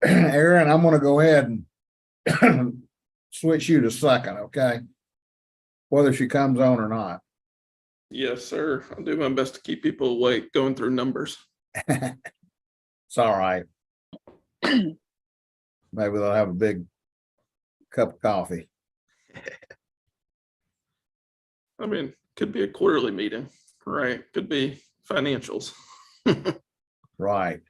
Aaron, I'm gonna go ahead and switch you to second, okay? Whether she comes on or not. Yes, sir. I'll do my best to keep people awake going through numbers. It's all right. Maybe they'll have a big cup of coffee. I mean, could be a quarterly meeting, right? Could be financials. Right.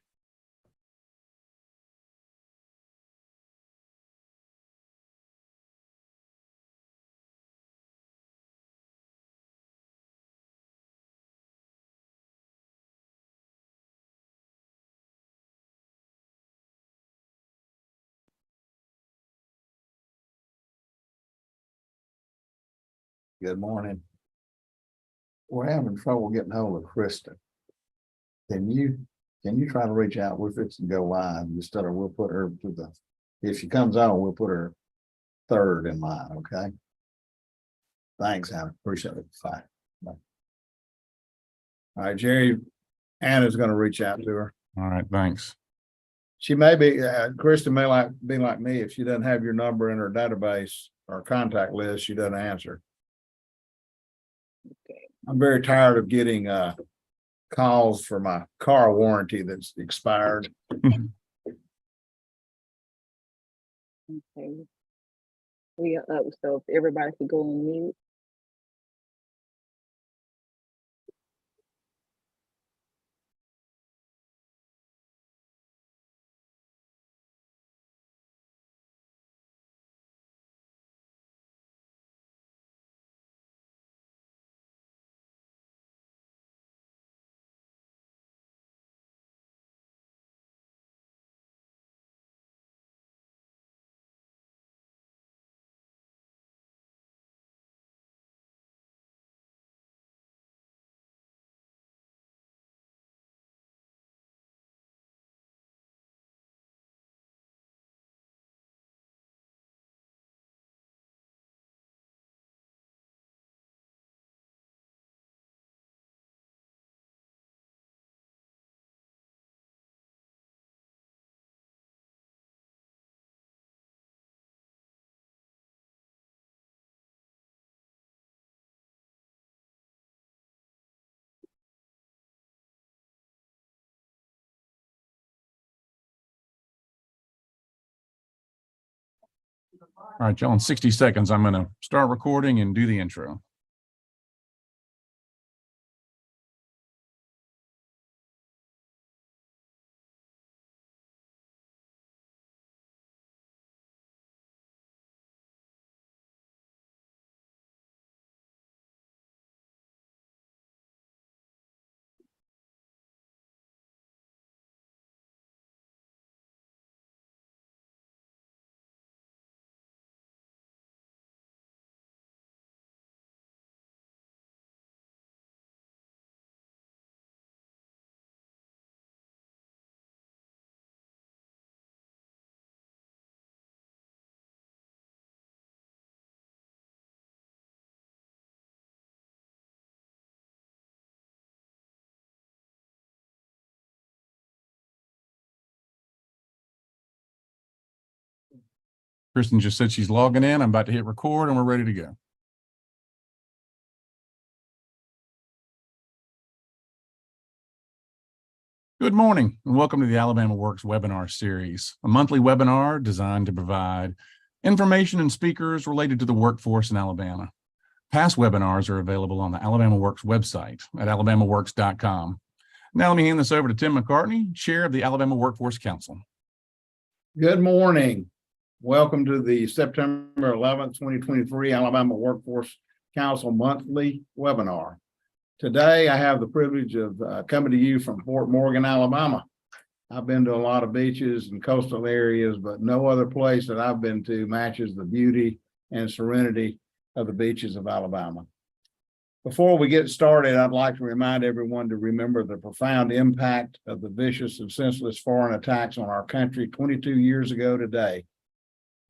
Good morning. We're having trouble getting hold of Krista. Can you try to reach out? We're fixing to go live instead of we'll put her to the, if she comes on, we'll put her third in line, okay? Thanks, Hannah. Appreciate it. Bye. Bye. All right, Jerry, Anna's gonna reach out to her. All right, thanks. She may be, Krista may be like me. If she doesn't have your number in her database or contact list, she doesn't answer. Okay. I'm very tired of getting calls for my car warranty that's expired. Okay. We are up, so if everybody could go on mute. All right, y'all, in 60 seconds, I'm going to start recording and do the intro. Kristen just said she's logging in. I'm about to hit record and we're ready to go. Good morning and welcome to the AlabamaWorks webinar series, a monthly webinar designed to provide information and speakers related to the workforce in Alabama. Past webinars are available on the AlabamaWorks website at alabamaworks.com. Now let me hand this over to Tim McCartney, Chair of the Alabama Workforce Council. Good morning. Welcome to the September 11th, 2023 Alabama Workforce Council monthly webinar. Today, I have the privilege of coming to you from Fort Morgan, Alabama. I've been to a lot of beaches and coastal areas, but no other place that I've been to matches the beauty and serenity of the beaches of Alabama. Before we get started, I'd like to remind everyone to remember the profound impact of the vicious and senseless foreign attacks on our country 22 years ago today.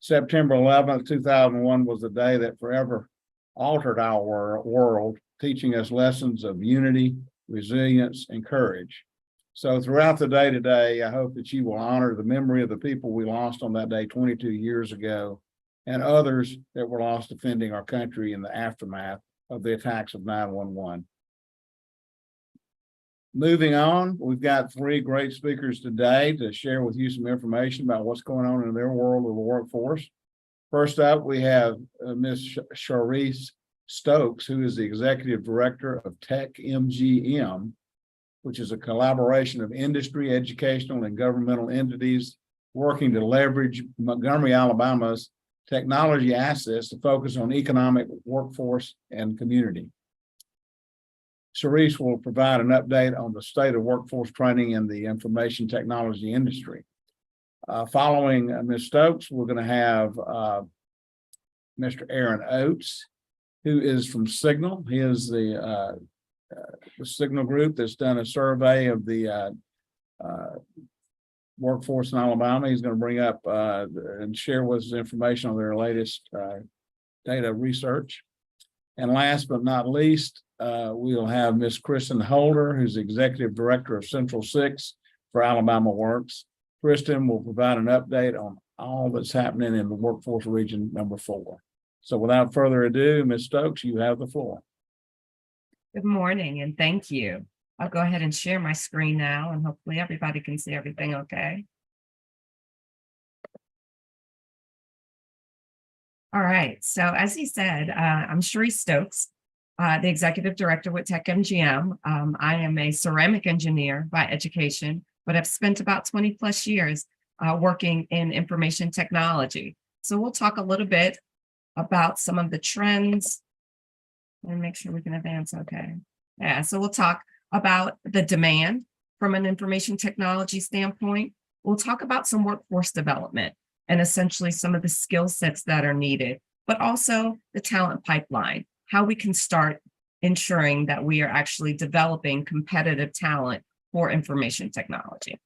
September 11th, 2001 was the day that forever altered our world, teaching us lessons of unity, resilience, and courage. So throughout the day today, I hope that you will honor the memory of the people we lost on that day 22 years ago and others that were lost defending our country in the aftermath of the attacks of 9/11. Moving on, we've got three great speakers today to share with you some information about what's going on in their world of the workforce. First up, we have Ms. Charisse Stokes, who is the Executive Director of Tech MGM, which is a collaboration of industry, educational, and governmental entities working to leverage Montgomery, Alabama's technology assets to focus on economic, workforce, and community. Charisse will provide an update on the state of workforce training in the information technology industry. Following Ms. Stokes, we're going to have Mr. Aaron Oates, who is from Signal. He is the Signal group that's done a survey of the workforce in Alabama. He's going to bring up and share with us information on their latest data research. And last but not least, we'll have Ms. Kristen Holder, who's the Executive Director of Central 6 for AlabamaWorks. Kristen will provide an update on all that's happening in the workforce region number 4. So without further ado, Ms. Stokes, you have the floor. Good morning and thank you. I'll go ahead and share my screen now and hopefully everybody can see everything okay. All right, so as he said, I'm Charisse Stokes, the Executive Director with Tech MGM. I am a ceramic engineer by education, but I've spent about 20 plus years working in information technology. So we'll talk a little bit about some of the trends and make sure we can advance. Okay. Yeah. So we'll talk about the demand from an information technology standpoint. We'll talk about some workforce development and essentially some of the skill sets that are needed, but also the talent pipeline, how we can start ensuring that we are actually developing competitive talent for information technology.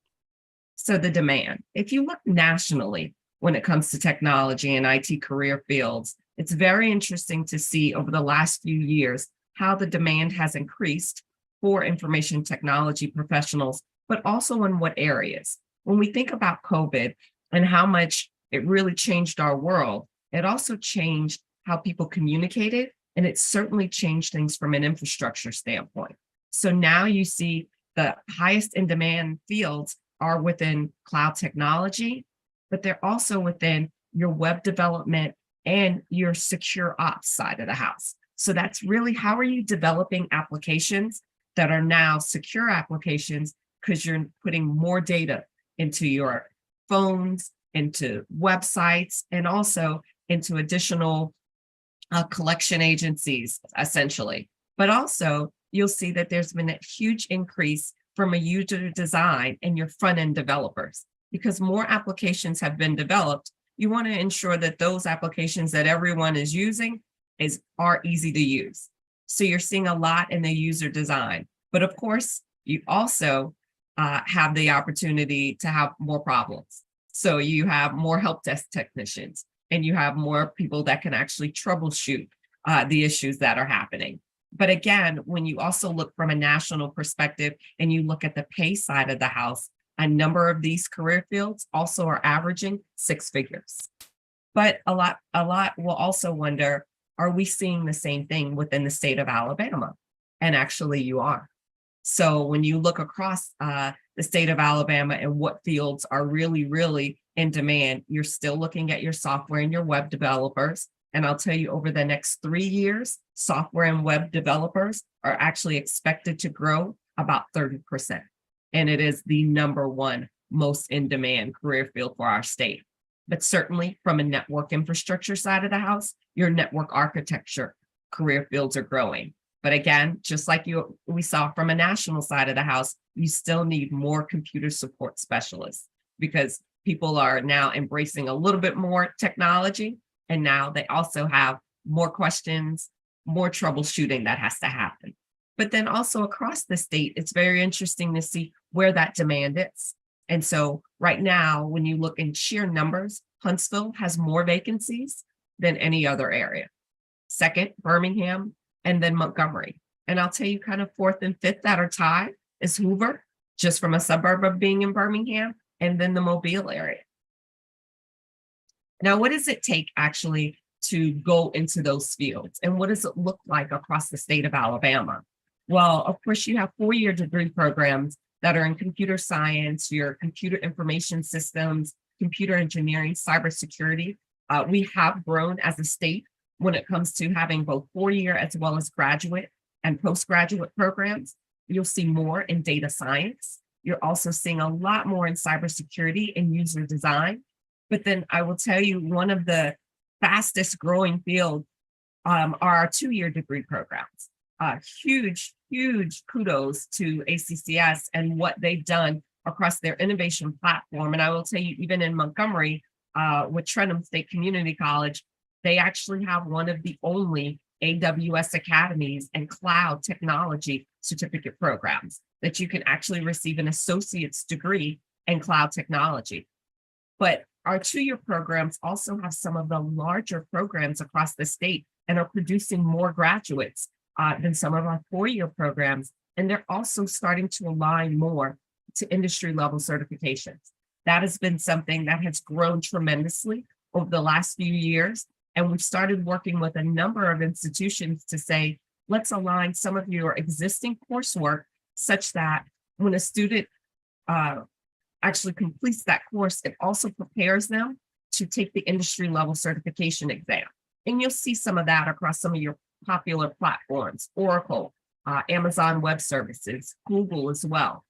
So the demand, if you look nationally, when it comes to technology and IT career fields, it's very interesting to see over the last few years how the demand has increased for information technology professionals, but also in what areas. When we think about COVID and how much it really changed our world, it also changed how people communicated, and it certainly changed things from an infrastructure standpoint. So now you see the highest in demand fields are within cloud technology, but they're also within your web development and your secure ops side of the house. So that's really how are you developing applications that are now secure applications because you're putting more data into your phones, into websites, and also into additional collection agencies, essentially. But also, you'll see that there's been a huge increase from a user design and your front-end developers. Because more applications have been developed, you want to ensure that those applications that everyone is using are easy to use. So you're seeing a lot in the user design. But of course, you also have the opportunity to have more problems. So you have more help desk technicians, and you have more people that can actually troubleshoot the issues that are happening. But again, when you also look from a national perspective and you look at the pay side of the house, a number of these career fields also are averaging 6 figures. But a lot will also wonder, are we seeing the same thing within the state of Alabama? And actually you are. So when you look across the state of Alabama and what fields are really, really in demand, you're still looking at your software and your web developers. And I'll tell you, over the next 3 years, software and web developers are actually expected to grow about 30%. And it is the #1 most in demand career field for our state. But certainly from a network infrastructure side of the house, your network architecture career fields are growing. But again, just like we saw from a national side of the house, you still need more computer support specialists because people are now embracing a little bit more technology. And now they also have more questions, more troubleshooting that has to happen. But then also across the state, it's very interesting to see where that demand is. And so right now, when you look in sheer numbers, Huntsville has more vacancies than any other area. Second, Birmingham, and then Montgomery. And I'll tell you kind of 4th and 5th that are tied is Hoover. just from a suburb of being in Birmingham, and then the Mobile area. Now, what does it take actually to go into those fields? And what does it look like across the state of Alabama? Well, of course, you have four-year degree programs that are in computer science, your computer information systems, computer engineering, cybersecurity. We have grown as a state when it comes to having both four-year as well as graduate and postgraduate programs. You'll see more in data science. You're also seeing a lot more in cybersecurity and user design. But then I will tell you, one of the fastest growing fields are our two-year degree programs. Huge kudos to ACCS and what they've done across their innovation platform. And I will tell you, even in Montgomery, with Trenholm State Community College, they actually have one of the only AWS academies and cloud technology certificate programs that you can actually receive an associate's degree in cloud technology. But our two-year programs also have some of the larger programs across the state and are producing more graduates than some of our four-year programs. And they're also starting to align more to industry level certifications. That has been something that has grown tremendously over the last few years. And we've started working with a number of institutions to say, let's align some of your existing coursework such that when a student actually completes that course, it also prepares them to take the industry level certification exam. And you'll see some of that across some of your popular platforms, Oracle, Amazon Web Services, Google as well,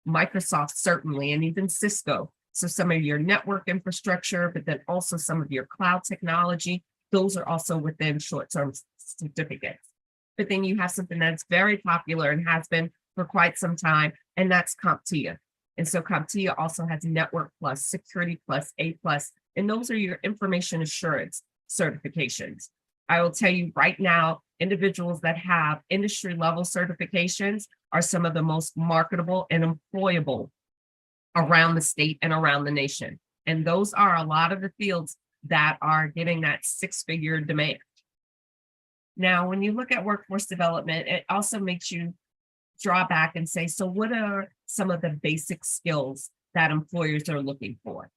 Microsoft certainly, and even Cisco. So some of your network infrastructure, but then also some of your cloud technology, those are also within short-term certificates. But then you have something that's very popular and has been for quite some time, and that's CompTIA. And so CompTIA also has Network Plus, Security Plus, A Plus, and those are your information assurance certifications. I will tell you right now, individuals that have industry level certifications are some of the most marketable and employable around the state and around the nation. And those are a lot of the fields that are getting that six-figure demand. Now, when you look at workforce development, it also makes you draw back and say, so what are some of the basic skills that employers are looking for?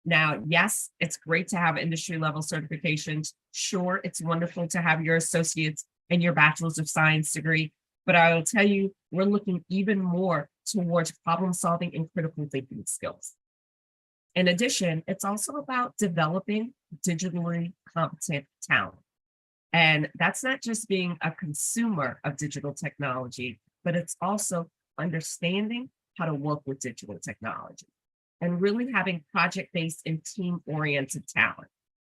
Now, yes, it's great to have industry level certifications. Sure, it's wonderful to have your associates and your bachelor's of science degree, but I will tell you, we're looking even more towards problem solving and critical thinking skills. In addition, it's also about developing digitally competent talent. And that's not just being a consumer of digital technology, but it's also understanding how to work with digital technology and really having project-based and team-oriented talent.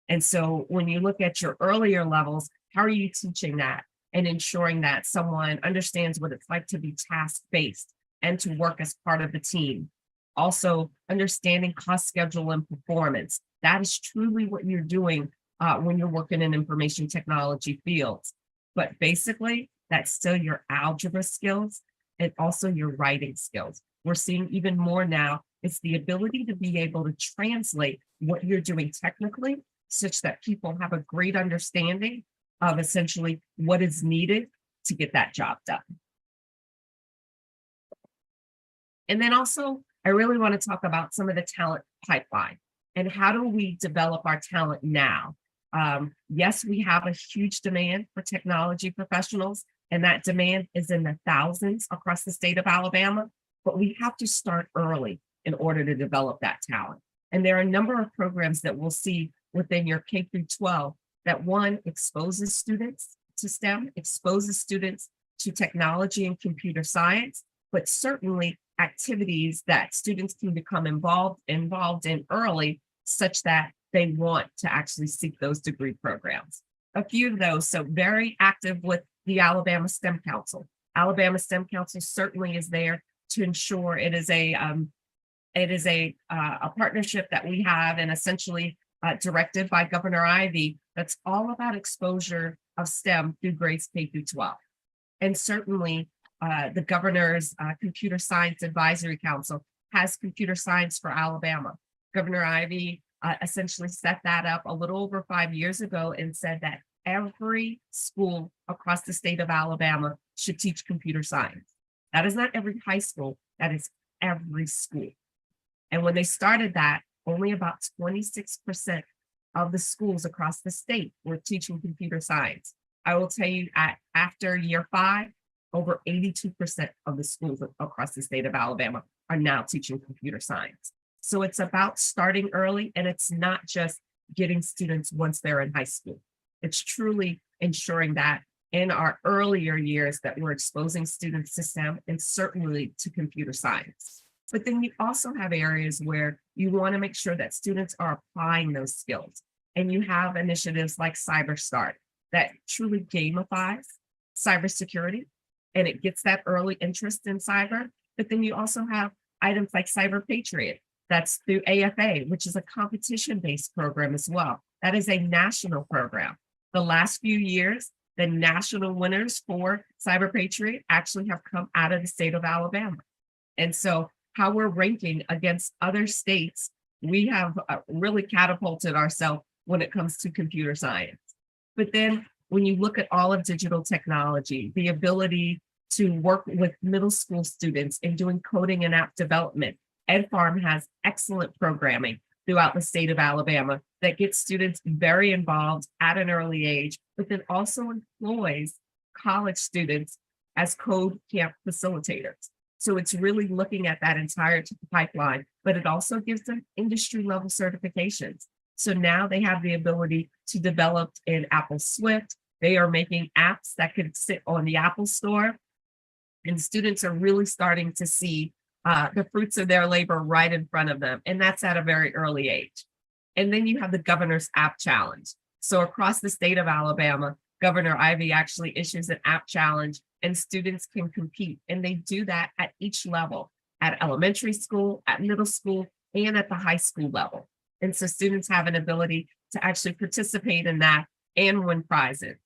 And so when you look at your earlier levels, how are you teaching that and ensuring that someone understands what it's like to be task-based and to work as part of the team? Also, understanding cost, schedule, and performance. That is truly what you're doing when you're working in information technology fields. But basically, that's still your algebra skills and also your writing skills. We're seeing even more now, it's the ability to be able to translate what you're doing technically such that people have a great understanding of essentially what is needed to get that job done. And then also, I really want to talk about some of the talent pipeline and how do we develop our talent now? Yes, we have a huge demand for technology professionals, and that demand is in the thousands across the state of Alabama, but we have to start early in order to develop that talent. And there are a number of programs that we'll see within your K through 12 that one exposes students to STEM, exposes students to technology and computer science, but certainly activities that students can become involved in early such that they want to actually seek those degree programs. A few of those, so very active with the Alabama STEM Council. Alabama STEM Council certainly is there to ensure it is a partnership that we have and essentially directed by Governor Ivey that's all about exposure of STEM through grades K through 12. And certainly the governor's Computer Science Advisory Council has computer science for Alabama. Governor Ivey essentially set that up a little over 5 years ago and said that every school across the state of Alabama should teach computer science. That is not every high school, that is every school. And when they started that, only about 26% of the schools across the state were teaching computer science. I will tell you after year 5, over 82% of the schools across the state of Alabama are now teaching computer science. So it's about starting early, and it's not just getting students once they're in high school. It's truly ensuring that in our earlier years that we're exposing students to STEM and certainly to computer science. But then you also have areas where you want to make sure that students are applying those skills. And you have initiatives like Cyber Start that truly gamifies cybersecurity, and it gets that early interest in cyber. But then you also have items like Cyber Patriot, that's through AFA, which is a competition-based program as well. That is a national program. The last few years, the national winners for Cyber Patriot actually have come out of the state of Alabama. And so how we're ranking against other states, we have really catapulted ourselves when it comes to computer science. But then when you look at all of digital technology, the ability to work with middle school students in doing coding and app development, Ed Farm has excellent programming throughout the state of Alabama that gets students very involved at an early age, but then also employs college students as code camp facilitators. So it's really looking at that entire pipeline, but it also gives them industry level certifications. So now they have the ability to develop in Apple Swift. They are making apps that could sit on the Apple Store. And students are really starting to see the fruits of their labor right in front of them. And that's at a very early age. And then you have the Governor's App Challenge. So across the state of Alabama, Governor Ivey actually issues an app challenge and students can compete. And they do that at each level, at elementary school, at middle school, and at the high school level. And so students have an ability to actually participate in that and win prizes.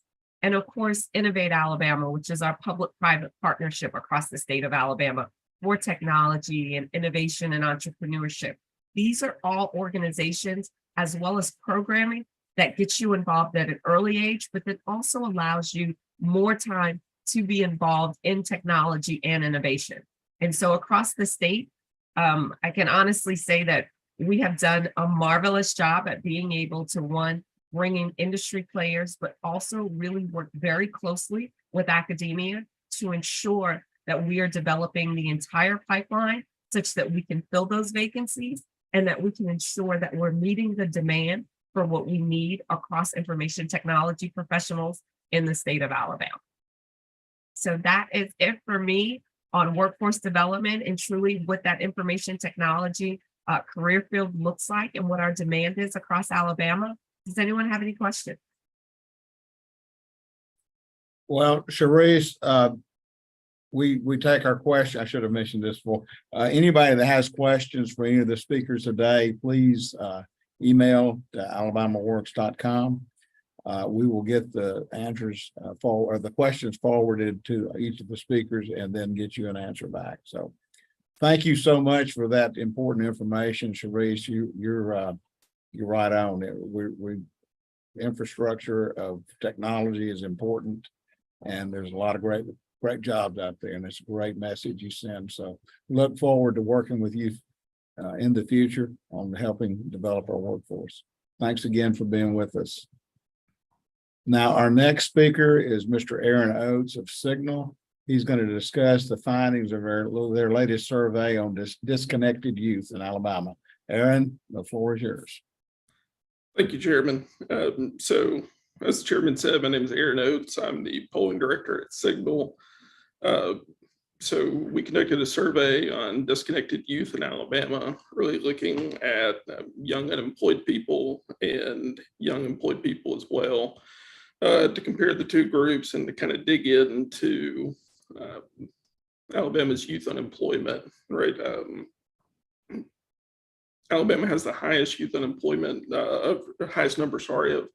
And of course, Innovate Alabama, which is our public-private partnership across the state of Alabama for technology and innovation and entrepreneurship. These are all organizations as well as programming that gets you involved at an early age, but that also allows you more time to be involved in technology and innovation. And so across the state, I can honestly say that we have done a marvelous job at being able to, one, bring in industry players, but also really work very closely with academia to ensure that we are developing the entire pipeline such that we can fill those vacancies and that we can ensure that we're meeting the demand for what we need across information technology professionals in the state of Alabama. So that is it for me on workforce development and truly what that information technology career field looks like and what our demand is across Alabama. Does anyone have any questions? Well, Sharice, we take our question. I should have mentioned this before. Anybody that has questions for any of the speakers today, please email to AlabamaWorks.com. We will get the answers or the questions forwarded to each of the speakers and then get you an answer back. So thank you so much for that important information, Sharice. You're right on it. We infrastructure of technology is important, and there's a lot of great jobs out there, and it's a great message you send. So look forward to working with you in the future on helping develop our workforce. Thanks again for being with us. Now, our next speaker is Mr. Aaron Oates of Signal. He's going to discuss the findings of their latest survey on disconnected youth in Alabama. Aaron, the floor is yours. Thank you, Chairman. So as the Chairman said, my name is Aaron Oates. I'm the polling director at Signal. So we conducted a survey on disconnected youth in Alabama, really looking at young unemployed people and young employed people as well, to compare the two groups and to kind of dig into Alabama's youth unemployment, right? Alabama has the highest youth unemployment, highest number, of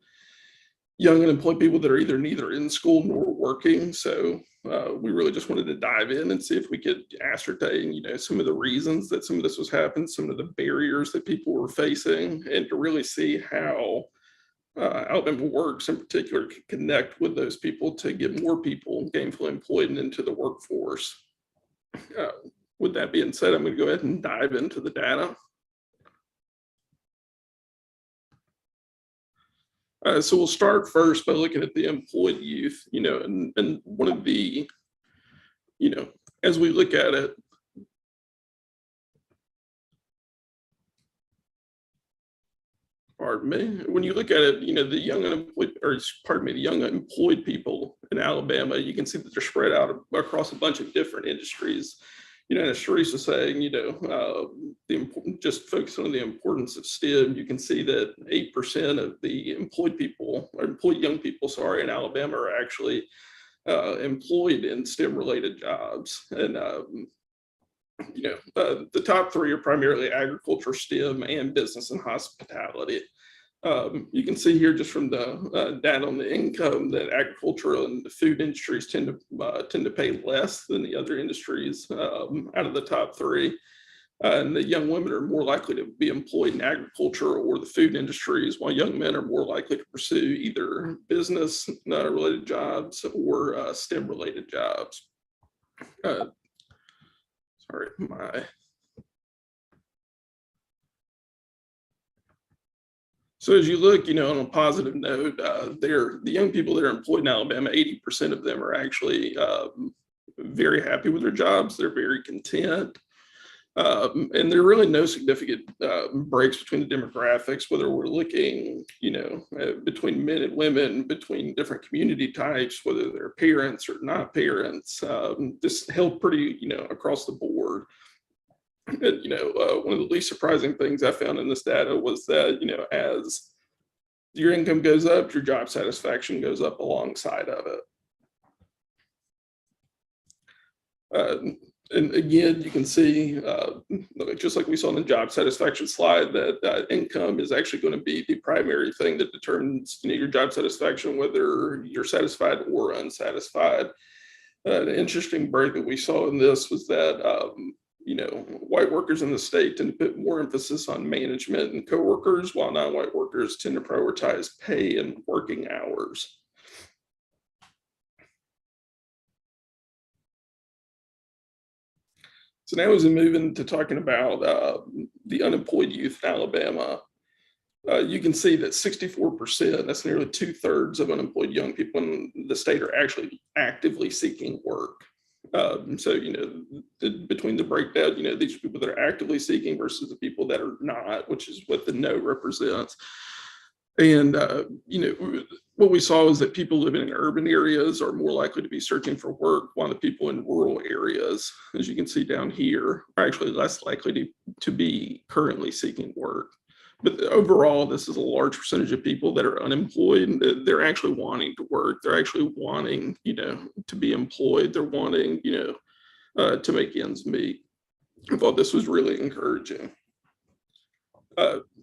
young unemployed people that are either neither in school nor working. So we really just wanted to dive in and see if we could ascertain, some of the reasons that some of this was happening, some of the barriers that people were facing, and to really see how AlabamaWorks in particular can connect with those people to get more people gainfully employed and into the workforce. with that being said, I'm going to go ahead and dive into the data. So we'll start first by looking at the employed youth, and one of the, as we look at it, pardon me, when you look at it, the young unemployed, or pardon me, the young employed people in Alabama, you can see that they're spread out across a bunch of different industries. As Sharice was saying, just focusing on the importance of STEM, you can see that 8% of the employed people, or employed young people, sorry, in Alabama are actually employed in STEM-related jobs. And the top three are primarily agriculture, STEM, and business and hospitality. You can see here just from the data on the income that agricultural and the food industries tend to pay less than the other industries out of the top three. And the young women are more likely to be employed in agriculture or the food industries, while young men are more likely to pursue either business related jobs or STEM related jobs. Sorry, So as you look, on a positive note, the young people that are employed in Alabama, 80% of them are actually very happy with their jobs. They're very content. And there are really no significant breaks between the demographics, whether we're looking, between men and women, between different community types, whether they're parents or not parents. This held pretty, across the board. And, one of the least surprising things I found in this data was that, as your income goes up, your job satisfaction goes up alongside of it. And again, you can see, just like we saw in the job satisfaction slide, that income is actually going to be the primary thing that determines your job satisfaction, whether you're satisfied or unsatisfied. An interesting break that we saw in this was that white workers in the state tend to put more emphasis on management and coworkers, while non-white workers tend to prioritize pay and working hours. So now as we move into talking about the unemployed youth in Alabama, you can see that 64%, that's nearly 2/3 of unemployed young people in the state, are actually actively seeking work. So, between the breakdown, these people that are actively seeking versus the people that are not, which is what the no represents. And, what we saw is that people living in urban areas are more likely to be searching for work, while the people in rural areas, as you can see down here, are actually less likely to be currently seeking work. But overall, this is a large percentage of people that are unemployed. They're actually wanting to work. They're actually wanting, to be employed. They're wanting, to make ends meet. I thought this was really encouraging.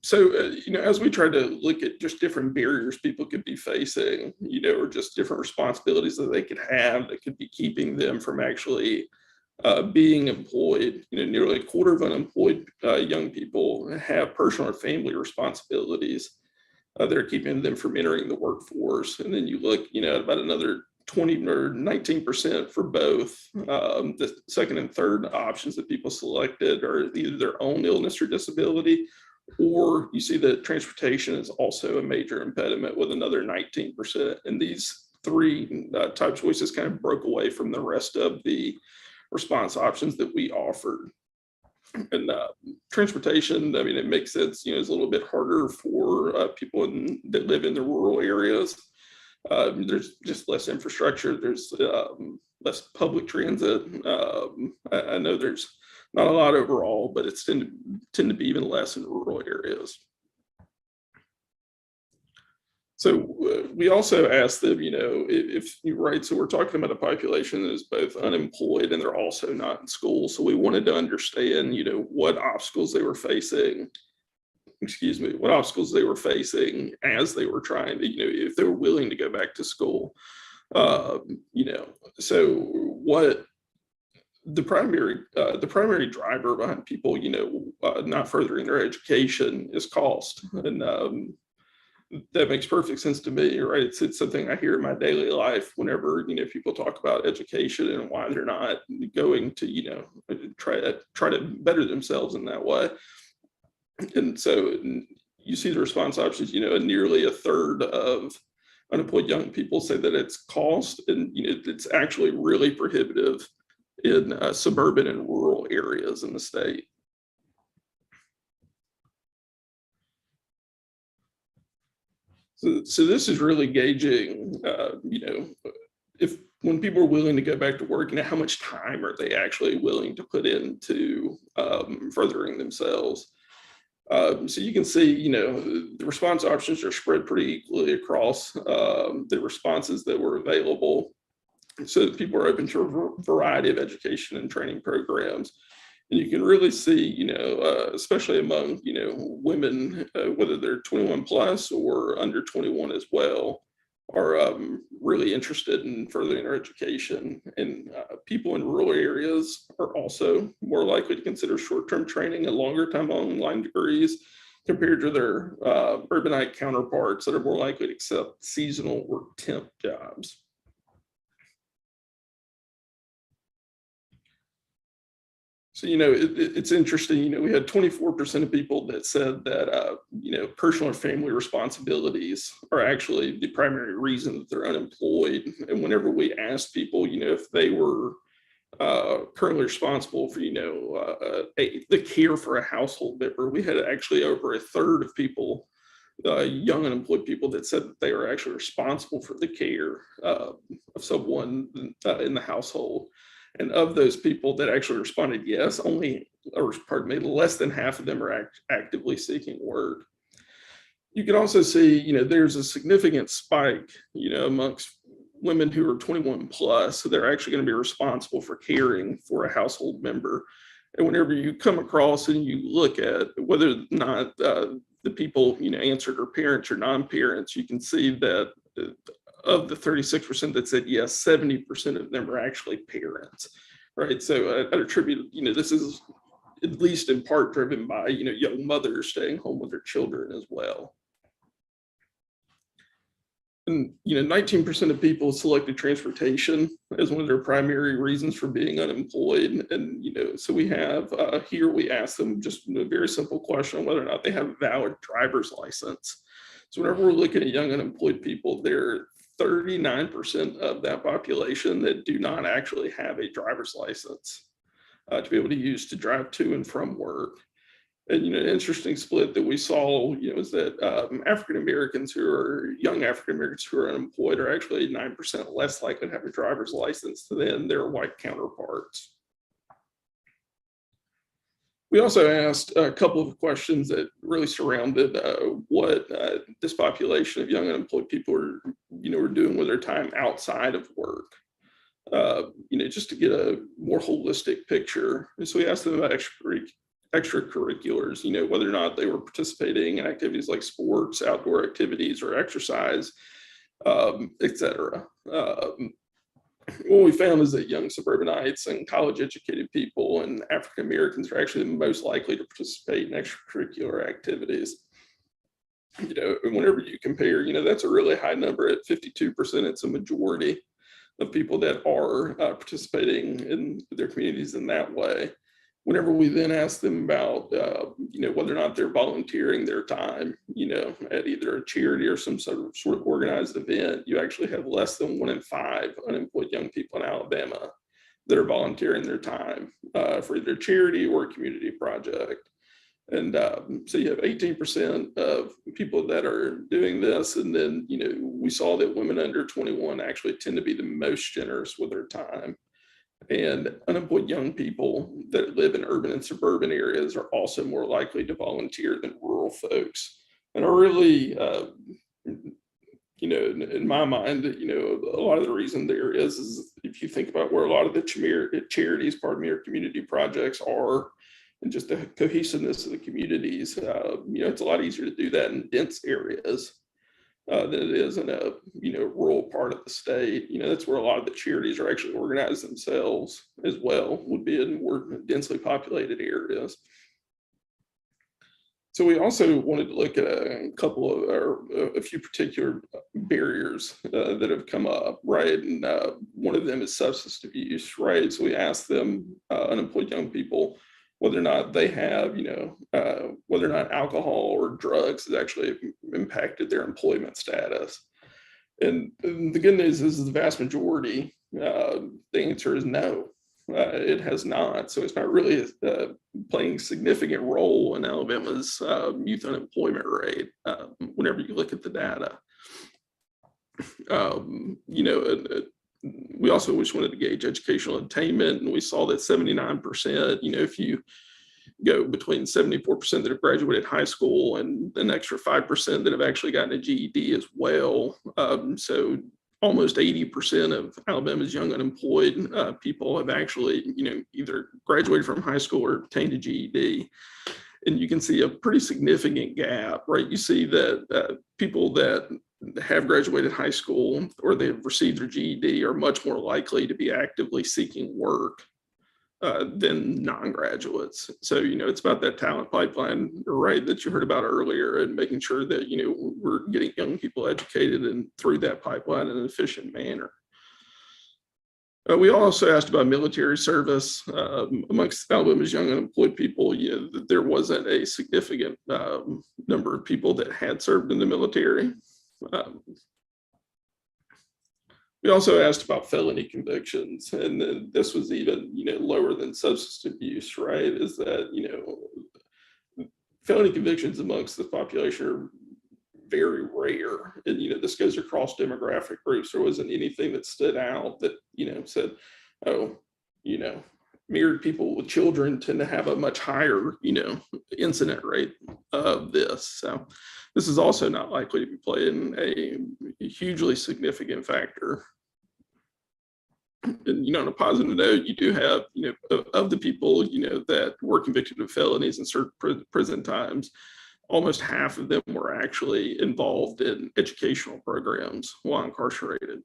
So, as we try to look at just different barriers people could be facing, or just different responsibilities that they could have that could be keeping them from actually being employed, nearly a quarter of unemployed young people have personal or family responsibilities that are keeping them from entering the workforce. And then you look, at about another 20 or 19% for both. The second and third options that people selected are either their own illness or disability, or you see that transportation is also a major impediment with another 19%. And these three type choices kind of broke away from the rest of the response options that we offered. And transportation, I mean, it makes sense, it's a little bit harder for people that live in the rural areas. There's just less infrastructure. There's less public transit. I know there's not a lot overall, but it's tend to be even less in rural areas. So we also asked them, if you're right, so we're talking about a population that is both unemployed and they're also not in school. So we wanted to understand, what obstacles they were facing, what obstacles they were facing as they were trying to, if they were willing to go back to school. So what the primary driver behind people, not furthering their education is cost. And that makes perfect sense to me, right? It's something I hear in my daily life whenever, people talk about education and why they're not going to, try to better themselves in that way. And so you see the response options, nearly a third of unemployed young people say that it's cost, and it's actually really prohibitive in suburban and rural areas in the state. So this is really gauging, if when people are willing to go back to work, how much time are they actually willing to put into furthering themselves? So you can see, the response options are spread pretty equally across the responses that were available. So that people are open to a variety of education and training programs. And you can really see, especially among, women, whether they're 21 plus or under 21 as well, are really interested in furthering their education. And people in rural areas are also more likely to consider short-term training and longer-time online degrees compared to their urbanite counterparts that are more likely to accept seasonal or temp jobs. So, it's interesting, we had 24% of people that said that, personal or family responsibilities are actually the primary reason that they're unemployed. And whenever we asked people, if they were currently responsible for, the care for a household member, we had actually over a third of people, young unemployed people, that said that they are actually responsible for the care of someone in the household. And of those people that actually responded yes, less than half of them are actively seeking work. You can also see, there's a significant spike, amongst women who are 21 plus, so they're actually going to be responsible for caring for a household member. And whenever you come across and you look at whether or not the people, answered are parents or non-parents, you can see that of the 36% that said yes, 70% of them are actually parents, right? So I attribute, this is at least in part driven by, young mothers staying home with their children as well. And, 19% of people selected transportation as one of their primary reasons for being unemployed. And, so we have here, we ask them just a very simple question on whether or not they have a valid driver's license. So whenever we're looking at young unemployed people, they're 39% of that population that do not actually have a driver's license to be able to use to drive to and from work. And, an interesting split that we saw, is that African-Americans young African-Americans who are unemployed are actually 9% less likely to have a driver's license than their white counterparts. We also asked a couple of questions that really surrounded what this population of young unemployed people were doing with their time outside of work, just to get a more holistic picture. And so we asked them about extracurriculars, whether or not they were participating in activities like sports, outdoor activities, or exercise, et cetera. What we found is that young suburbanites and college educated people and African Americans are actually the most likely to participate in extracurricular activities. And whenever you compare, that's a really high number at 52%. It's a majority of people that are participating in their communities in that way. Whenever we then ask them about, whether or not they're volunteering their time, at either a charity or some sort of organized event, you actually have less than 1 in 5 unemployed young people in Alabama that are volunteering their time for either charity or a community project. And so you have 18% of people that are doing this. And then, we saw that women under 21 actually tend to be the most generous with their time. And unemployed young people that live in urban and suburban areas are also more likely to volunteer than rural folks. And are really, in my mind, a lot of the reason there is if you think about where a lot of the charities, or community projects are, and just the cohesiveness of the communities, it's a lot easier to do that in dense areas than it is in a rural part of the state. That's where a lot of the charities are actually organized themselves as well, would be in more densely populated areas. So we also wanted to look at a couple of, or a few particular barriers that have come up, right? And one of them is substance abuse, right? So we asked them, unemployed young people, whether or not they have, whether or not alcohol or drugs has actually impacted their employment status. And the good news is the vast majority, the answer is no. It has not. So it's not really playing a significant role in Alabama's youth unemployment rate whenever you look at the data. We also just wanted to gauge educational attainment, and we saw that 79%, if you go between 74% that have graduated high school and an extra 5% that have actually gotten a GED as well. So almost 80% of Alabama's young unemployed people have actually, either graduated from high school or obtained a GED. And you can see a pretty significant gap, right? You see that people that have graduated high school or they've received their GED are much more likely to be actively seeking work than non-graduates. So, it's about that talent pipeline, right, that you heard about earlier, and making sure that, we're getting young people educated and through that pipeline in an efficient manner. We also asked about military service. Amongst Alabama's young unemployed people, there wasn't a significant number of people that had served in the military. We also asked about felony convictions, and this was even, lower than substance abuse, right? Is that, felony convictions amongst the population are very rare. And, this goes across demographic groups. There wasn't anything that stood out that, said, oh, married people with children tend to have a much higher, incident rate of this. So this is also not likely to be playing a hugely significant factor. And, on a positive note, you do have, of the people, that were convicted of felonies and served prison times, almost half of them were actually involved in educational programs while incarcerated.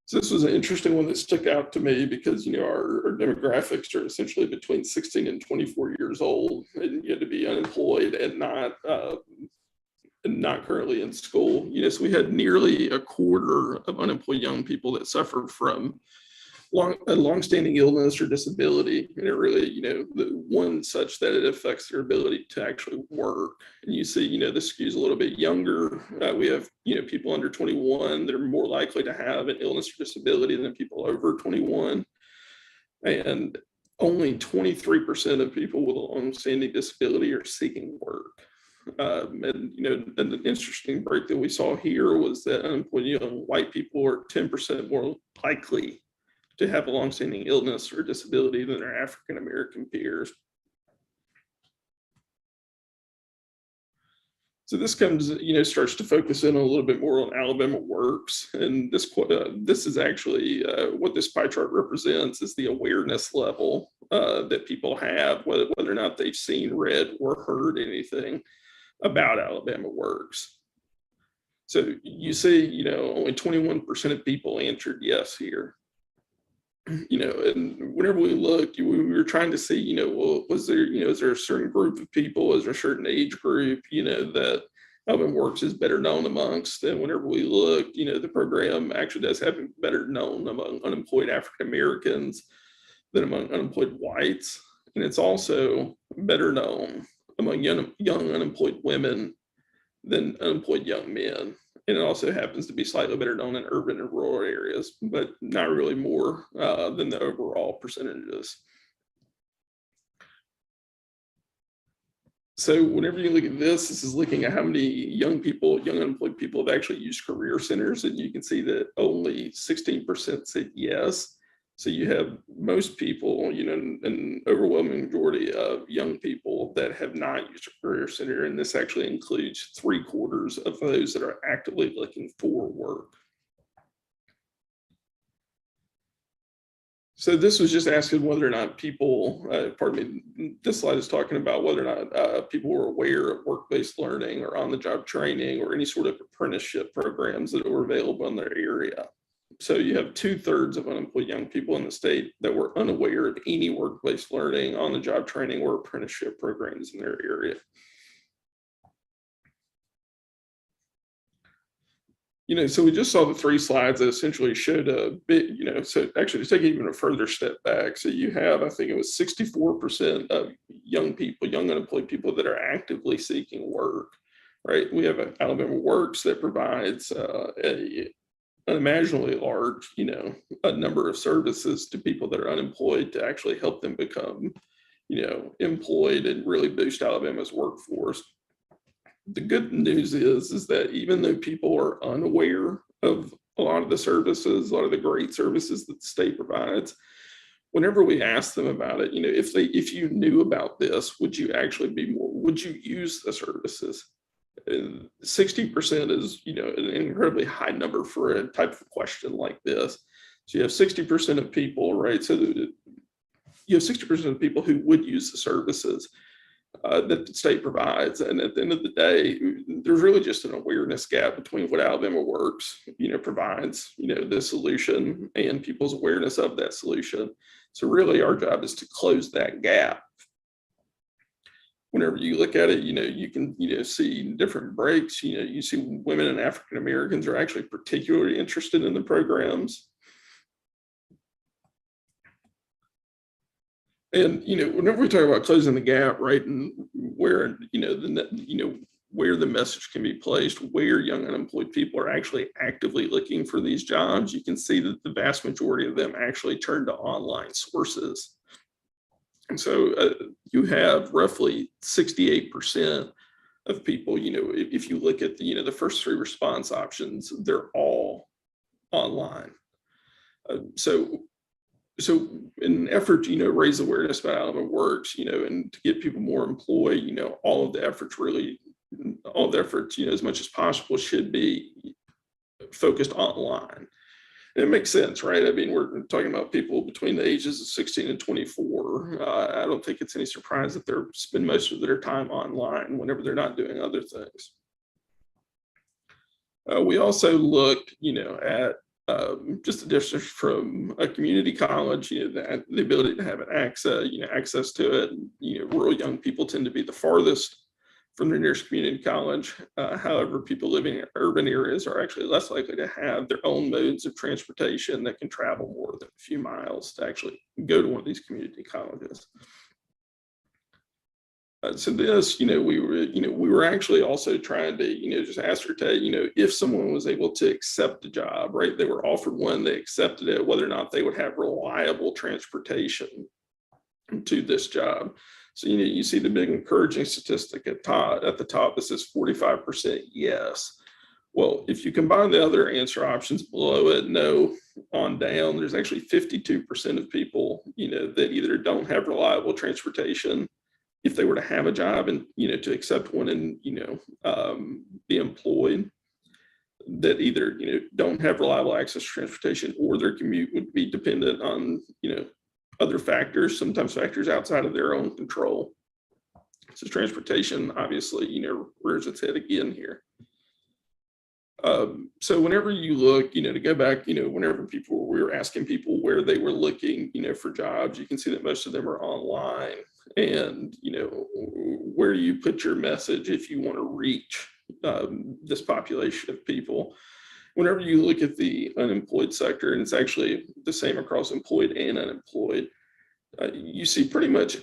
So this was an interesting one that stuck out to me because, our demographics are essentially between 16 and 24 years old, and to be unemployed and not currently in school. So we had nearly a quarter of unemployed young people that suffered from a longstanding illness or disability, and it really, the one such that it affects their ability to actually work. And you see, this skews a little bit younger. We have, people under 21 that are more likely to have an illness or disability than people over 21. And only 23% of people with a longstanding disability are seeking work. And an interesting break that we saw here was that unemployed young white people are 10% more likely to have a longstanding illness or disability than their African American peers. So this comes, starts to focus in a little bit more on AlabamaWorks, and this is actually what this pie chart represents is the awareness level that people have, whether or not they've seen, read, or heard anything about AlabamaWorks. So you see, only 21% of people answered yes here. And whenever we looked, we were trying to see, well, was there, is there a certain group of people, is there a certain age group, that AlabamaWorks is better known amongst? And whenever we looked, the program actually does have it better known among unemployed African Americans than among unemployed whites. And it's also better known among young unemployed women than unemployed young men. And it also happens to be slightly better known in urban and rural areas, but not really more than the overall percentages. So whenever you look at this is looking at how many young unemployed people have actually used career centers, and you can see that only 16% said yes. So you have most people, an overwhelming majority of young people that have not used a career center, and this actually includes 3/4 of those that are actively looking for work. So this was just asking whether or not people, this slide is talking about whether or not people were aware of work-based learning or on-the-job training or any sort of apprenticeship programs that were available in their area. So you have 2/3 of unemployed young people in the state that were unaware of any workplace learning, on-the-job training, or apprenticeship programs in their area. So we just saw the 3 slides that essentially showed a bit, so actually to take even a further step back. So you have, I think it was 64% of young people, young unemployed people that are actively seeking work, right? We have AlabamaWorks that provides a unimaginably large, a number of services to people that are unemployed to actually help them become, employed and really boost Alabama's workforce. The good news is that even though people are unaware of a lot of the services, a lot of the great services that the state provides, whenever we ask them about it, if you knew about this, would you use the services? 60% is, an incredibly high number for a type of question like this. So you have 60% of people, right? So you have 60% of people who would use the services that the state provides. And at the end of the day, there's really just an awareness gap between what AlabamaWorks, provides, the solution and people's awareness of that solution. So really our job is to close that gap. Whenever you look at it, you can, see different breaks, you see women and African Americans are actually particularly interested in the programs. And, whenever we talk about closing the gap, right, and where, where the message can be placed, where young unemployed people are actually actively looking for these jobs, you can see that the vast majority of them actually turn to online sources. And so you have roughly 68% of people, if you look at the first 3 response options, they're all online. So in an effort to, raise awareness about AlabamaWorks, and to get people more employed, all of the efforts, as much as possible should be focused online. And it makes sense, right? I mean, we're talking about people between the ages of 16 and 24. I don't think it's any surprise that they're spend most of their time online whenever they're not doing other things. We also looked, at just the distance from a community college, the ability to have an access to it. Rural young people tend to be the farthest from their nearest community college. However, people living in urban areas are actually less likely to have their own modes of transportation that can travel more than a few miles to actually go to one of these community colleges. So this, we were actually also trying to, just ascertain, if someone was able to accept a job, right? They were offered one, they accepted it, whether or not they would have reliable transportation to this job. So, you see the big encouraging statistic at the top that says 45% yes. Well, if you combine the other answer options below it, no on down, there's actually 52% of people, that either don't have reliable transportation if they were to have a job and, to accept one and, be employed, that either, don't have reliable access to transportation, or their commute would be dependent on, other factors, sometimes factors outside of their own control. So transportation, obviously, rears its head again here. So whenever you look, to go back, whenever we were asking people where they were looking, for jobs, you can see that most of them are online. And, where do you put your message if you want to reach this population of people? Whenever you look at the unemployed sector, and it's actually the same across employed and unemployed, you see pretty much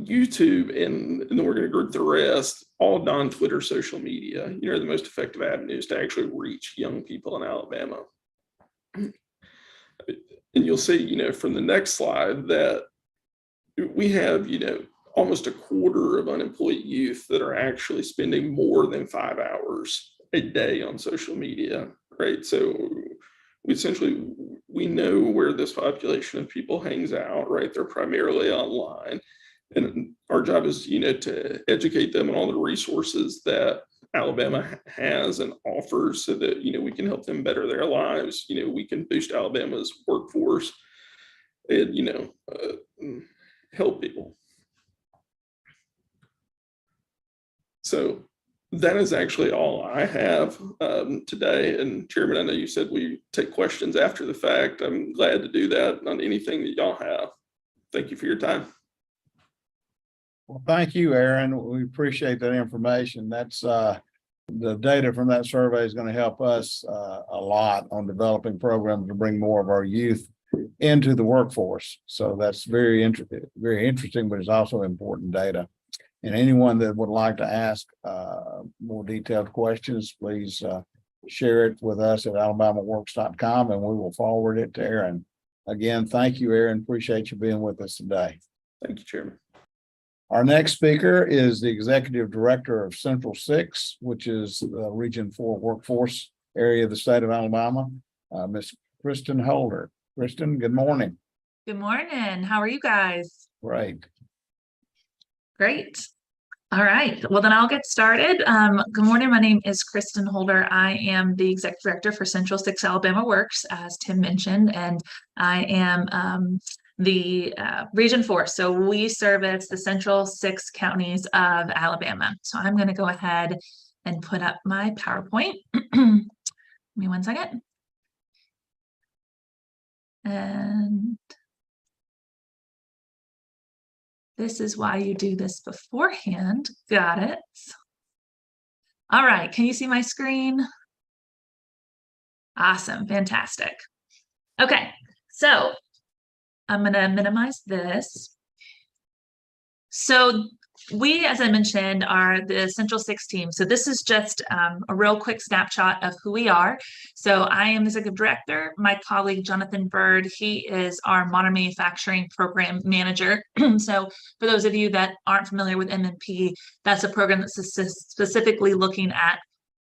YouTube, and then we're going to group the rest, all non-Twitter social media, are the most effective avenues to actually reach young people in Alabama. And you'll see, from the next slide that we have, almost a quarter of unemployed youth that are actually spending more than 5 hours a day on social media, right? So we know where this population of people hangs out, right? They're primarily online. And our job is, to educate them on all the resources that Alabama has and offers so that, we can help them better their lives. We can boost Alabama's workforce and, help people. So That is actually all I have today. And Chairman, I know you said we take questions after the fact. I'm glad to do that on anything that y'all have. Thank you for your time. Well, thank you, Aaron. We appreciate that information. That's the data from that survey is going to help us a lot on developing programs to bring more of our youth into the workforce. So that's very interesting, but it's also important data. And anyone that would like to ask more detailed questions, please share it with us at AlabamaWorks.com and we will forward it to Aaron. Again, thank you, Aaron. Appreciate you being with us today. Thank you, Chairman. Our next speaker is the Executive Director of Central 6, which is the Region 4 workforce area of the state of Alabama, Ms. Kristen Holder. Kristen, good morning. Good morning. How are you guys? Great. Great. All right. Well, then I'll get started. Good morning. My name is Kristen Holder. I am the Executive Director for Central 6 AlabamaWorks, as Tim mentioned, and I am the Region 4. So we service the Central 6 counties of Alabama. So I'm going to go ahead and put up my PowerPoint. Give me 1 second. And this is why you do this beforehand. Got it. All right. Can you see my screen? Awesome. Fantastic. Okay. So I'm going to minimize this. So we, as I mentioned, are the Central 6 team. So this is just a real quick snapshot of who we are. So I am the Executive Director. My colleague, Jonathan Bird, he is our Modern Manufacturing Program Manager. So for those of you that aren't familiar with MMP, that's a program that's specifically looking at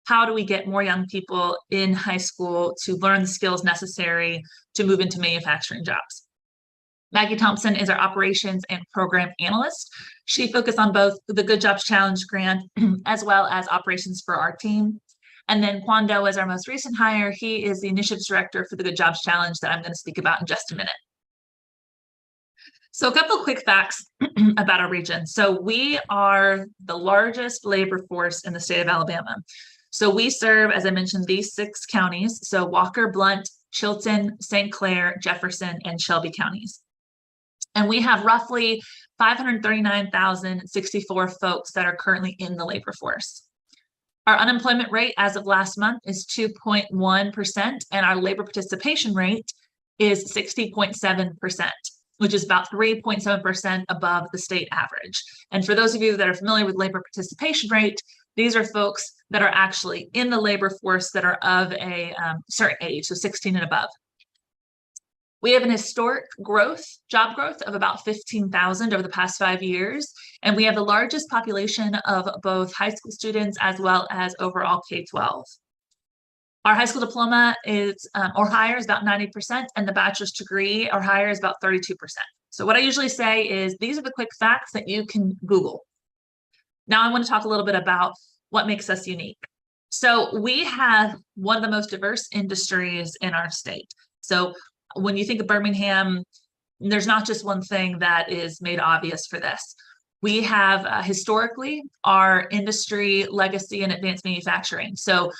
how do we get more young people in high school to learn the skills necessary to move into manufacturing jobs. Maggie Thompson is our operations and program analyst. She focused on both the Good Jobs Challenge grant as well as operations for our team. And then Kwando is our most recent hire. He is the initiatives director for the Good Jobs Challenge that I'm going to speak about in just a minute. So a couple of quick facts about our region. So we are the largest labor force in the state of Alabama. So we serve, as I mentioned, these 6 counties. So Walker, Blount, Chilton, St. Clair, Jefferson, and Shelby counties. And we have roughly 539,064 folks that are currently in the labor force. Our unemployment rate as of last month is 2.1%, and our labor participation rate is 60.7%, which is about 3.7% above the state average. And for those of you that are familiar with labor participation rate, these are folks that are actually in the labor force that are of a certain age, so 16 and above. We have an historic job growth of about 15,000 over the past 5 years. And we have the largest population of both high school students as well as overall K-12. Our high school diploma is, or higher is about 90%, and the bachelor's degree or higher is about 32%. So what I usually say is these are the quick facts that you can Google. Now I want to talk a little bit about what makes us unique. So we have one of the most diverse industries in our state. So when you think of Birmingham, there's not just one thing that is made obvious for this. We have historically our industry legacy in advanced manufacturing. So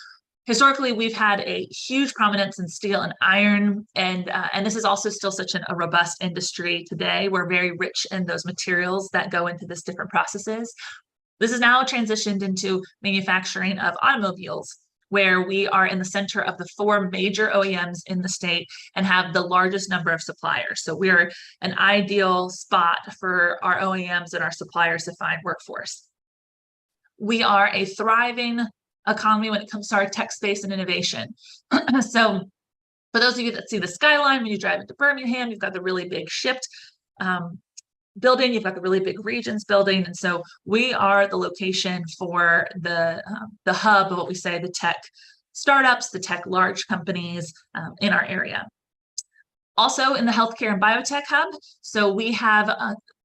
historically, we've had a huge prominence in steel and iron, and this is also still such a robust industry today. We're very rich in those materials that go into this different processes. This is now transitioned into manufacturing of automobiles, where we are in the center of the 4 major OEMs in the state and have the largest number of suppliers. So we're an ideal spot for our OEMs and our suppliers to find workforce. We are a thriving economy when it comes to our tech space and innovation. So for those of you that see the skyline, when you drive into Birmingham, you've got the really big shipped building, you've got the really big regions building. And so we are the location for the hub of what we say, the tech startups, the tech large companies in our area. Also in the healthcare and biotech hub. So we have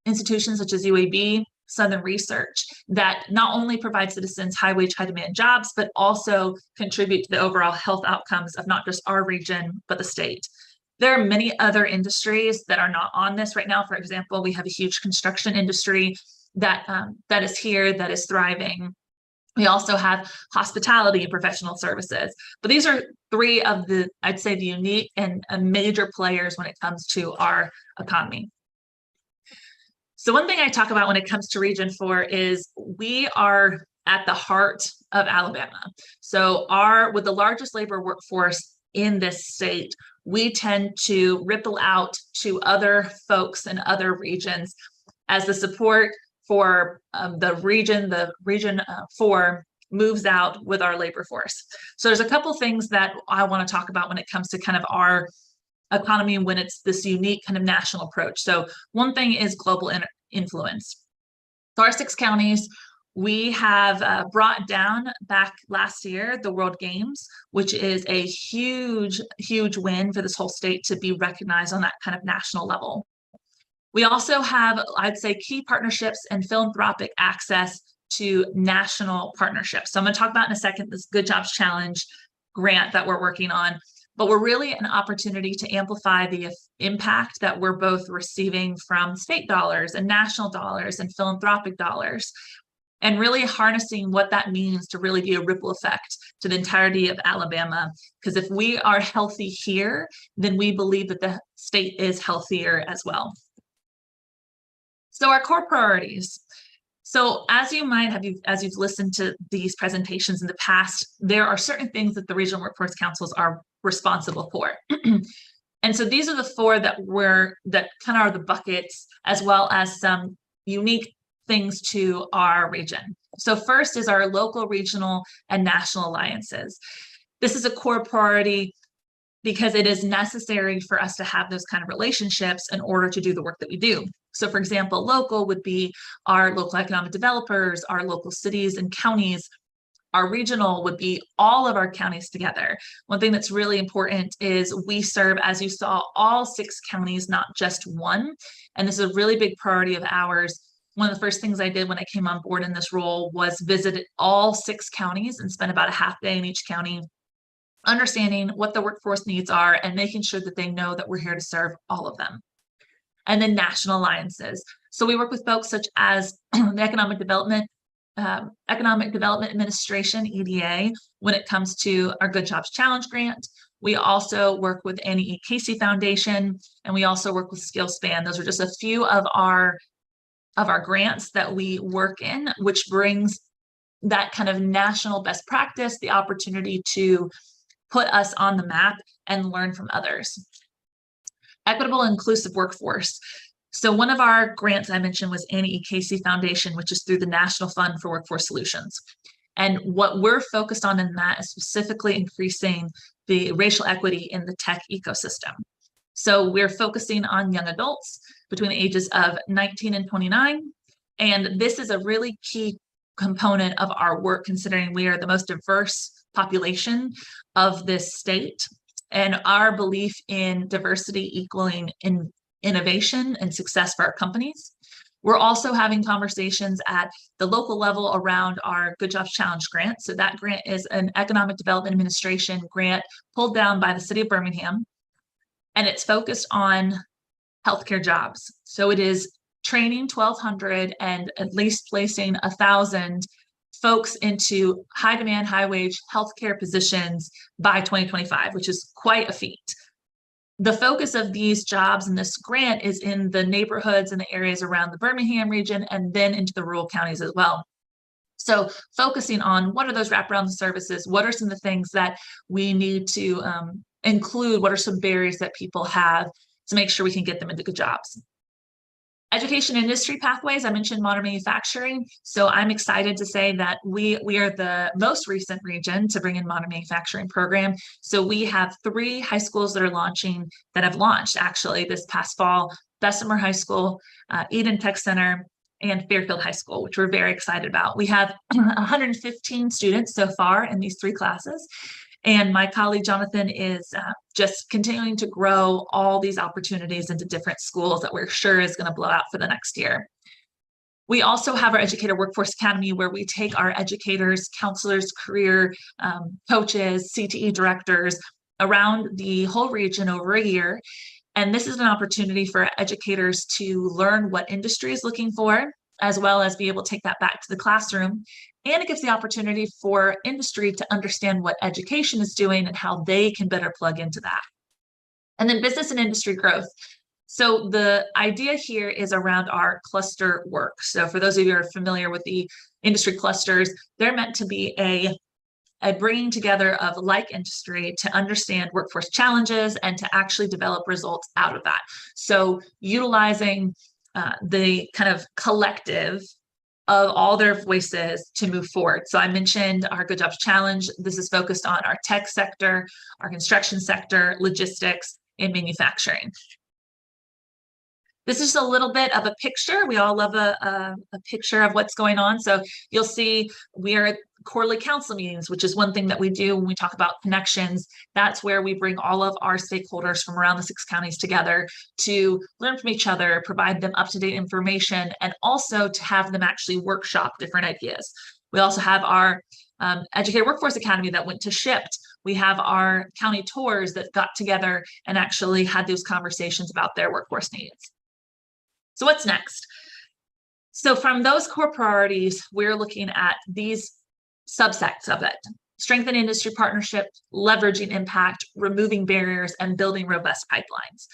institutions such as UAB, Southern Research, that not only provide citizens high wage, high demand jobs, but also contribute to the overall health outcomes of not just our region, but the state. There are many other industries that are not on this right now. For example, we have a huge construction industry that is here, that is thriving. We also have hospitality and professional services. But these are three of the, I'd say, the unique and major players when it comes to our economy. So one thing I talk about when it comes to Region 4 is we are at the heart of Alabama. So with the largest labor workforce in this state, we tend to ripple out to other folks in other regions as the support for the region 4 moves out with our labor force. So there's a couple things that I want to talk about when it comes to kind of our economy when it's this unique kind of national approach. So one thing is global influence. So our 6 counties, we have brought down back last year the World Games, which is a huge, huge win for this whole state to be recognized on that kind of national level. We also have, I'd say, key partnerships and philanthropic access to national partnerships. So I'm going to talk about in a second this Good Jobs Challenge grant that we're working on, but we're really an opportunity to amplify the impact that we're both receiving from state dollars and national dollars and philanthropic dollars, and really harnessing what that means to really be a ripple effect to the entirety of Alabama. Because if we are healthy here, then we believe that the state is healthier as well. So our core priorities. So as you might have, as you've listened to these presentations in the past, there are certain things that the regional workforce councils are responsible for. And so these are the 4 that kind of are the buckets, as well as some unique things to our region. So first is our local, regional, and national alliances. This is a core priority because it is necessary for us to have those kind of relationships in order to do the work that we do. So for example, local would be our local economic developers, our local cities and counties. Our regional would be all of our counties together. One thing that's really important is we serve, as you saw, all 6 counties, not just one. And this is a really big priority of ours. One of the first things I did when I came on board in this role was visit all 6 counties and spend about a half day in each county, understanding what the workforce needs are and making sure that they know that we're here to serve all of them. And then national alliances. So we work with folks such as the Economic Development Administration, EDA, when it comes to our Good Jobs Challenge grant. We also work with Annie E. Casey Foundation, and we also work with SkillSpan. Those are just a few of our grants that we work in, which brings that kind of national best practice, the opportunity to put us on the map and learn from others. Equitable and inclusive workforce. So one of our grants I mentioned was Annie E. Casey Foundation, which is through the National Fund for Workforce Solutions. And what we're focused on in that is specifically increasing the racial equity in the tech ecosystem. So we're focusing on young adults between the ages of 19 and 29. And this is a really key component of our work, considering we are the most diverse population of this state. And our belief in diversity equaling in innovation and success for our companies. We're also having conversations at the local level around our Good Jobs Challenge grant. So that grant is an Economic Development Administration grant pulled down by the city of Birmingham, and it's focused on healthcare jobs. So it is training 1,200 and at least placing 1,000 folks into high demand, high wage healthcare positions by 2025, which is quite a feat. The focus of these jobs in this grant is in the neighborhoods and the areas around the Birmingham region and then into the rural counties as well. So focusing on what are those wraparound services, what are some of the things that we need to include, what are some barriers that people have to make sure we can get them into good jobs. Education industry pathways, I mentioned modern manufacturing. So I'm excited to say that we are the most recent region to bring in modern manufacturing program. So we have 3 high schools that have launched actually this past fall: Bessemer High School, Eden Tech Center, and Fairfield High School, which we're very excited about. We have 115 students so far in these 3 classes. And my colleague Jonathan is just continuing to grow all these opportunities into different schools that we're sure is going to blow out for the next year. We also have our Educator Workforce Academy, where we take our educators, counselors, career coaches, CTE directors around the whole region over a year. And this is an opportunity for educators to learn what industry is looking for, as well as be able to take that back to the classroom. And it gives the opportunity for industry to understand what education is doing and how they can better plug into that. And then business and industry growth. So the idea here is around our cluster work. So for those of you who are familiar with the industry clusters, they're meant to be a bringing together of like industry to understand workforce challenges and to actually develop results out of that. So utilizing the kind of collective of all their voices to move forward. So I mentioned our Good Jobs Challenge. This is focused on our tech sector, our construction sector, logistics, and manufacturing. This is a little bit of a picture. We all love a picture of what's going on. So you'll see we are at quarterly council meetings, which is one thing that we do when we talk about connections. That's where we bring all of our stakeholders from around the 6 counties together to learn from each other, provide them up-to-date information, and also to have them actually workshop different ideas. We also have our Educator Workforce Academy that went to Shipped. We have our county tours that got together and actually had those conversations about their workforce needs. So what's next? So from those core priorities, we're looking at these subsets of it: strengthen industry partnerships, leveraging impact, removing barriers, and building robust pipelines.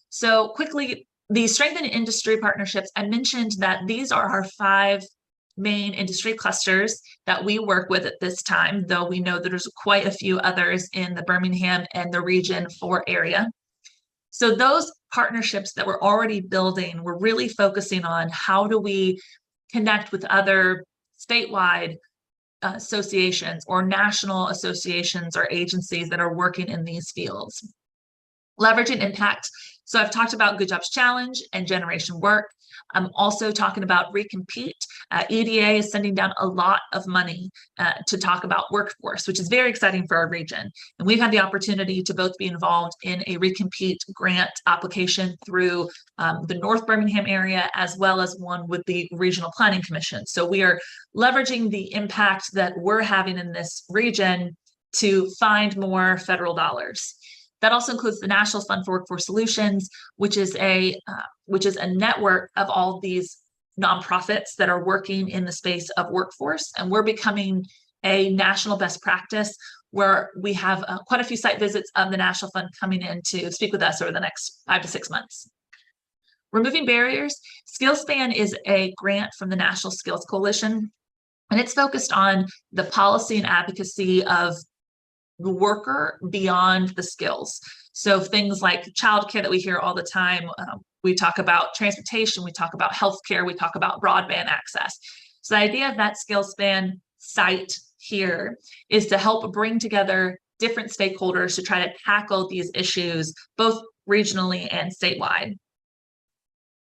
So quickly, the strengthen industry partnerships, I mentioned that these are our 5 main industry clusters that we work with at this time, though we know that there's quite a few others in the Birmingham and the Region 4 area. So those partnerships that we're already building, we're really focusing on how do we connect with other statewide associations or national associations or agencies that are working in these fields. Leveraging impact. So I've talked about Good Jobs Challenge and Generation Work. I'm also talking about Recompete. EDA is sending down a lot of money to talk about workforce, which is very exciting for our region. And we've had the opportunity to both be involved in a Recompete grant application through the North Birmingham area, as well as one with the Regional Planning Commission. So we are leveraging the impact that we're having in this region to find more federal dollars. That also includes the National Fund for Workforce Solutions, which is a network of all these nonprofits that are working in the space of workforce. And we're becoming a national best practice where we have quite a few site visits of the National Fund coming in to speak with us over the next 5 to 6 months. Removing barriers. SkillSpan is a grant from the National Skills Coalition, and it's focused on the policy and advocacy of the worker beyond the skills. So things like childcare that we hear all the time, we talk about transportation, we talk about healthcare, we talk about broadband access. So the idea of that SkillSpan site here is to help bring together different stakeholders to try to tackle these issues, both regionally and statewide.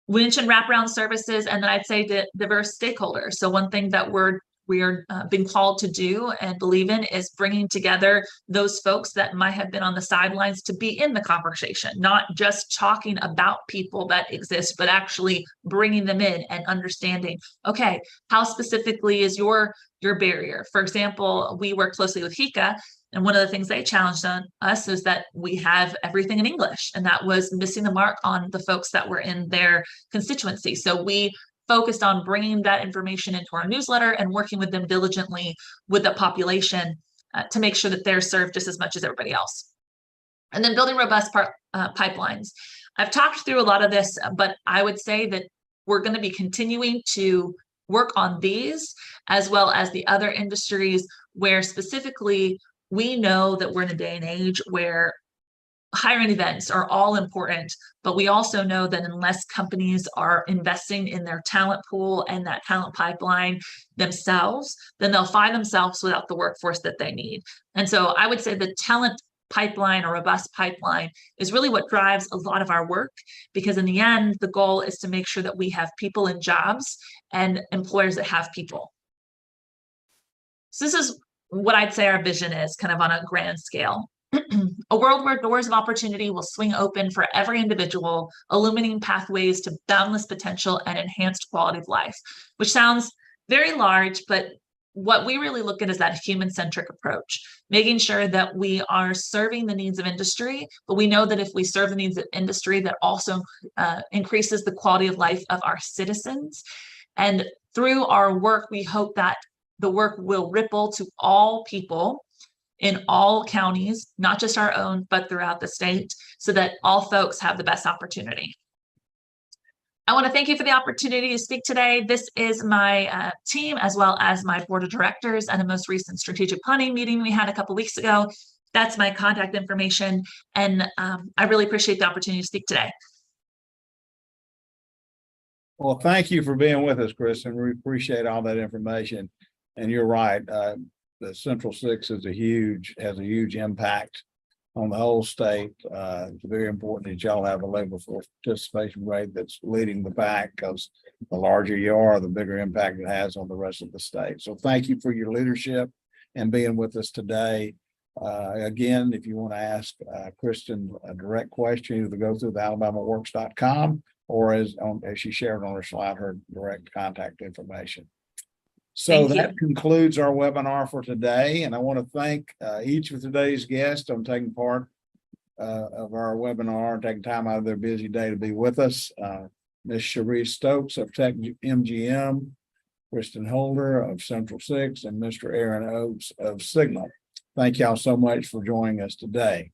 We mentioned wraparound services, and then I'd say diverse stakeholders. So one thing that we are being called to do and believe in is bringing together those folks that might have been on the sidelines to be in the conversation, not just talking about people that exist, but actually bringing them in and understanding, okay, how specifically is your barrier? For example, we work closely with HECA, and one of the things they challenged on us is that we have everything in English, and that was missing the mark on the folks that were in their constituency. So we focused on bringing that information into our newsletter and working with them diligently with the population to make sure that they're served just as much as everybody else. And then building robust pipelines. I've talked through a lot of this, but I would say that we're going to be continuing to work on these as well as the other industries where specifically we know that we're in a day and age where hiring events are all important, but we also know that unless companies are investing in their talent pool and that talent pipeline themselves, then they'll find themselves without the workforce that they need. And so I would say the talent pipeline or robust pipeline is really what drives a lot of our work, because in the end, the goal is to make sure that we have people in jobs and employers that have people. So this is what I'd say our vision is, kind of on a grand scale. A world where doors of opportunity will swing open for every individual, illuminating pathways to boundless potential and enhanced quality of life, which sounds very large, but what we really look at is that human-centric approach, making sure that we are serving the needs of industry, but we know that if we serve the needs of industry, that also increases the quality of life of our citizens. And through our work, we hope that the work will ripple to all people in all counties, not just our own, but throughout the state, so that all folks have the best opportunity. I want to thank you for the opportunity to speak today. This is my team, as well as my board of directors at a most recent strategic planning meeting we had a couple weeks ago. That's my contact information, and I really appreciate the opportunity to speak today. Well, thank you for being with us, Kristen. We appreciate all that information. And you're right, the Central Six has a huge impact on the whole state. It's very important that y'all have a labor force participation rate that's leading the pack, because the larger you are, the bigger impact it has on the rest of the state. So thank you for your leadership and being with us today. Again, if you want to ask Kristen a direct question, either go through the AlabamaWorks.com or as she shared on her slide, her direct contact information. So Thank that concludes our webinar for today. And I want to thank each of today's guests on taking part of our webinar, taking time out of their busy day to be with us. Ms. Cherie Stokes of Tech MGM, Kristen Holder of Central Six, and Mr. Aaron Oates of Signal. Thank y'all so much for joining us today.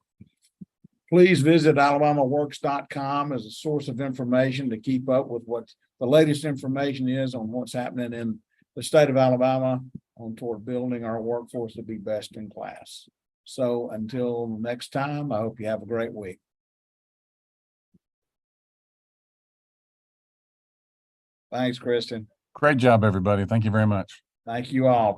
Please visit AlabamaWorks.com as a source of information to keep up with what the latest information is on what's happening in the state of Alabama on toward building our workforce to be best in class. So until next time, I hope you have a great week. Thanks, Kristen. Great job, everybody. Thank you very much. Thank you all.